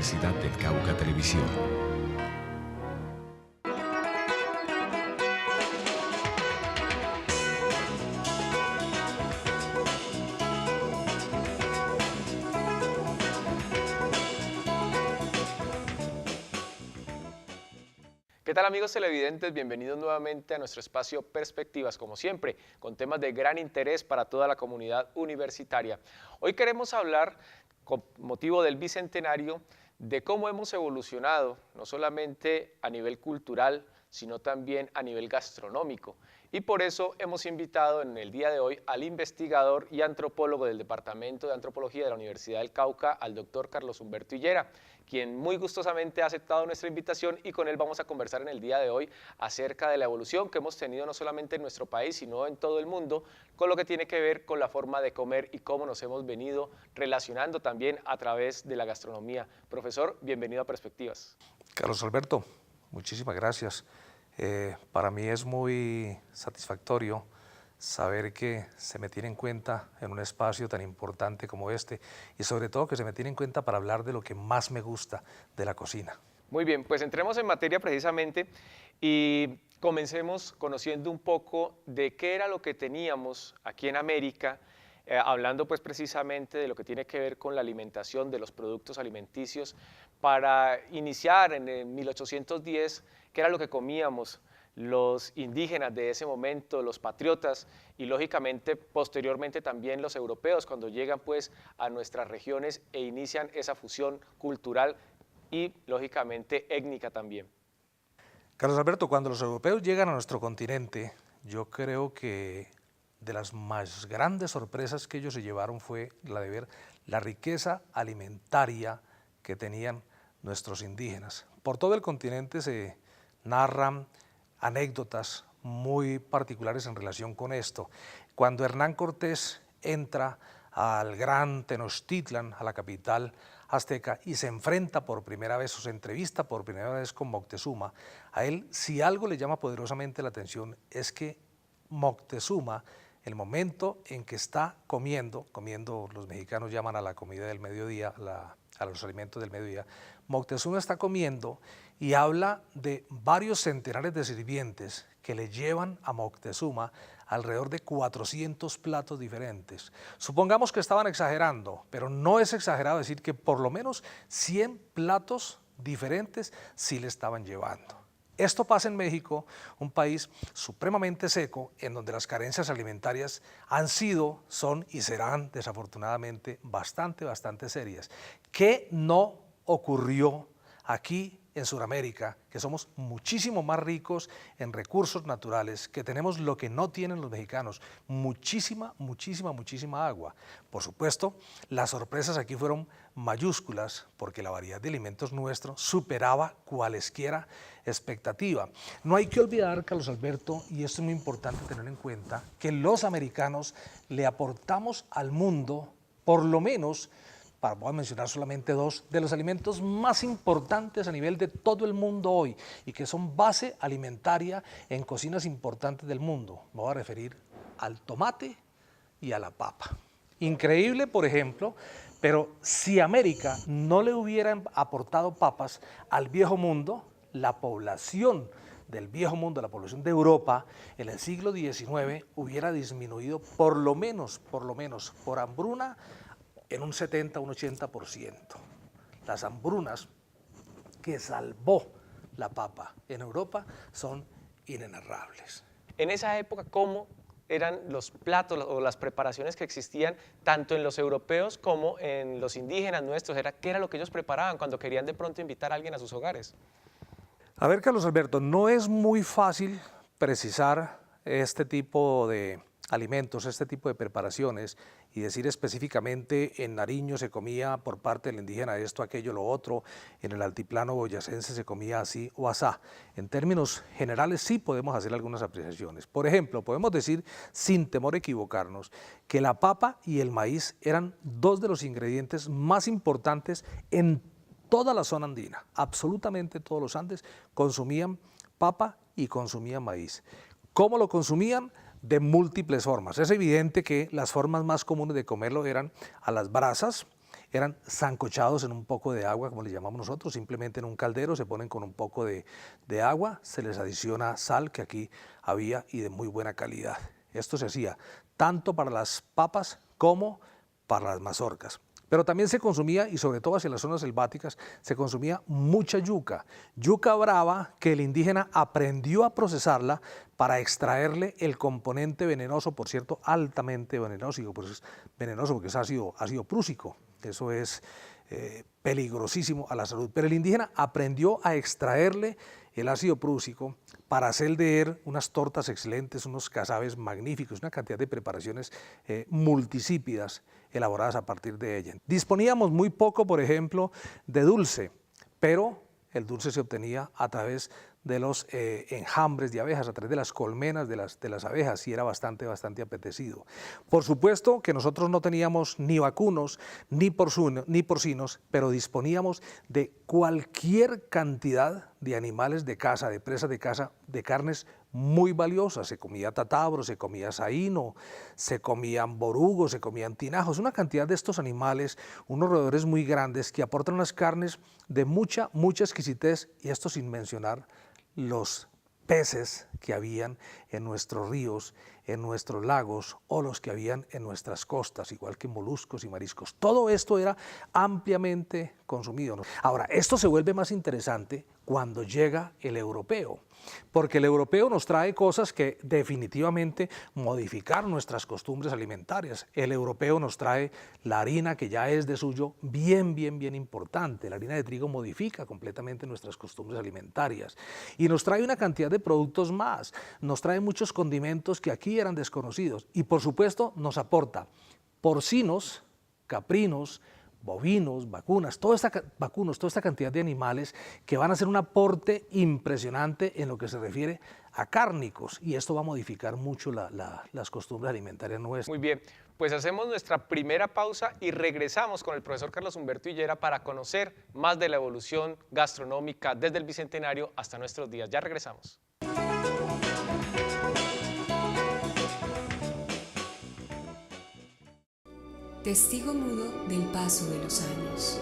Universidad del Cauca Televisión. ¿Qué tal, amigos televidentes? Bienvenidos nuevamente a nuestro espacio Perspectivas, como siempre, con temas de gran interés para toda la comunidad universitaria. Hoy queremos hablar, con motivo del Bicentenario, de cómo hemos evolucionado, no solamente a nivel cultural, sino también a nivel gastronómico. Y por eso hemos invitado en el día de hoy al investigador y antropólogo del Departamento de Antropología de la Universidad del Cauca, al doctor Carlos Humberto Higuera, quien muy gustosamente ha aceptado nuestra invitación, y con él vamos a conversar en el día de hoy acerca de la evolución que hemos tenido no solamente en nuestro país, sino en todo el mundo, con lo que tiene que ver con la forma de comer y cómo nos hemos venido relacionando también a través de la gastronomía. Profesor, bienvenido a Perspectivas. Carlos Alberto, muchísimas gracias. Para mí es muy satisfactorio saber que se me tiene en cuenta en un espacio tan importante como este, y sobre todo que se me tiene en cuenta para hablar de lo que más me gusta de la cocina. Muy bien, pues entremos en materia precisamente y comencemos conociendo un poco de qué era lo que teníamos aquí en América, hablando pues precisamente de lo que tiene que ver con la alimentación, de los productos alimenticios, para iniciar en el 1810, qué era lo que comíamos los indígenas de ese momento, los patriotas, y lógicamente posteriormente también los europeos, cuando llegan pues a nuestras regiones e inician esa fusión cultural y lógicamente étnica también. Carlos Alberto, cuando los europeos llegan a nuestro continente, yo creo que de las más grandes sorpresas que ellos se llevaron fue la de ver la riqueza alimentaria que tenían nuestros indígenas. Por todo el continente se narran anécdotas muy particulares en relación con esto. Cuando Hernán Cortés entra al gran Tenochtitlan, a la capital azteca, y se enfrenta por primera vez, o se entrevista por primera vez con Moctezuma, a él, si algo le llama poderosamente la atención, es que Moctezuma, el momento en que está comiendo, los mexicanos llaman a la comida del mediodía, a los alimentos del mediodía, Moctezuma está comiendo y habla de varios centenares de sirvientes que le llevan a Moctezuma alrededor de 400 platos diferentes. Supongamos que estaban exagerando, pero no es exagerado decir que por lo menos 100 platos diferentes sí le estaban llevando. Esto pasa en México, un país supremamente seco, en donde las carencias alimentarias han sido, son y serán desafortunadamente bastante serias. ¿Qué no ocurrió aquí en Sudamérica, que somos muchísimo más ricos en recursos naturales, que tenemos lo que no tienen los mexicanos, muchísima agua? Por supuesto, las sorpresas aquí fueron mayúsculas, porque la variedad de alimentos nuestros superaba cualesquiera expectativa. No hay que olvidar, Carlos Alberto, y esto es muy importante tener en cuenta, que los americanos le aportamos al mundo, por lo menos, voy a mencionar solamente dos, de los alimentos más importantes a nivel de todo el mundo hoy, y que son base alimentaria en cocinas importantes del mundo. Me voy a referir al tomate y a la papa. Increíble, por ejemplo, pero si América no le hubiera aportado papas al viejo mundo, la población del viejo mundo, la población de Europa, en el siglo XIX hubiera disminuido por lo menos por hambruna en un 70, un 80%. Las hambrunas que salvó la papa en Europa son inenarrables. En esa época, ¿cómo eran los platos o las preparaciones que existían tanto en los europeos como en los indígenas nuestros? ¿Qué era lo que ellos preparaban cuando querían de pronto invitar a alguien a sus hogares? A ver, Carlos Alberto, no es muy fácil precisar este tipo de alimentos, este tipo de preparaciones, y decir específicamente en Nariño se comía por parte del indígena esto, aquello, lo otro, en el altiplano boyacense se comía así o asá. En términos generales sí podemos hacer algunas apreciaciones. Por ejemplo, podemos decir, sin temor a equivocarnos, que la papa y el maíz eran dos de los ingredientes más importantes en toda la zona andina. Absolutamente todos los Andes consumían papa y consumían maíz. ¿Cómo lo consumían? De múltiples formas. Es evidente que las formas más comunes de comerlo eran a las brasas, eran sancochados en un poco de agua, como le llamamos nosotros, simplemente en un caldero se ponen con un poco de agua, se les adiciona sal, que aquí había, y de muy buena calidad. Esto se hacía tanto para las papas como para las mazorcas. Pero también se consumía, y sobre todo hacia las zonas selváticas, se consumía mucha yuca. Yuca brava que el indígena aprendió a procesarla para extraerle el componente venenoso, por cierto, altamente venenoso, pues venenoso porque es ácido prúsico. Eso es peligrosísimo a la salud. Pero el indígena aprendió a extraerle el ácido prúsico para hacer de él unas tortas excelentes, unos casabes magníficos, una cantidad de preparaciones multisípidas elaboradas a partir de ella. Disponíamos muy poco, por ejemplo, de dulce, pero el dulce se obtenía a través de los enjambres de abejas, a través de las colmenas de las abejas, y era bastante apetecido. Por supuesto que nosotros no teníamos ni vacunos ni porcinos, pero disponíamos de cualquier cantidad de animales de caza, de presas de caza, de carnes muy valiosas. Se comía tatabro, se comía saíno, se comían borugos, se comían tinajos, una cantidad de estos animales, unos roedores muy grandes que aportan unas carnes de mucha exquisitez, y esto sin mencionar los peces que habían en nuestros ríos, en nuestros lagos, o los que habían en nuestras costas, igual que moluscos y mariscos. Todo esto era ampliamente consumido. Ahora, esto se vuelve más interesante cuando llega el europeo, porque el europeo nos trae cosas que definitivamente modificaron nuestras costumbres alimentarias. El europeo nos trae la harina, que ya es de suyo bien importante. La harina de trigo modifica completamente nuestras costumbres alimentarias, y nos trae una cantidad de productos más. Nos trae muchos condimentos que aquí eran desconocidos, y por supuesto nos aporta porcinos, caprinos, bovinos, vacunos, toda esta cantidad de animales que van a hacer un aporte impresionante en lo que se refiere a cárnicos, y esto va a modificar mucho las costumbres alimentarias nuestras. Muy bien, pues hacemos nuestra primera pausa y regresamos con el profesor Carlos Humberto Higuera para conocer más de la evolución gastronómica desde el Bicentenario hasta nuestros días. Ya regresamos. Testigo mudo del paso de los años.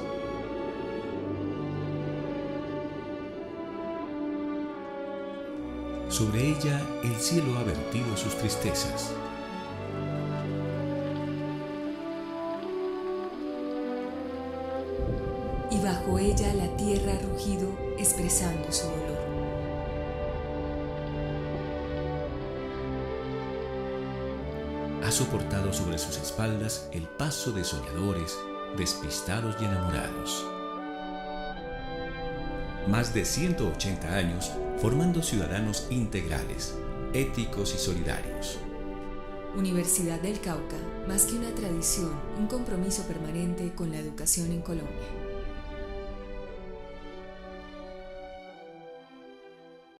Sobre ella el cielo ha vertido sus tristezas. Y bajo ella la tierra ha rugido expresando su dolor. Ha soportado sobre sus espaldas el paso de soñadores, despistados y enamorados. Más de 180 años formando ciudadanos integrales, éticos y solidarios. Universidad del Cauca, más que una tradición, un compromiso permanente con la educación en Colombia.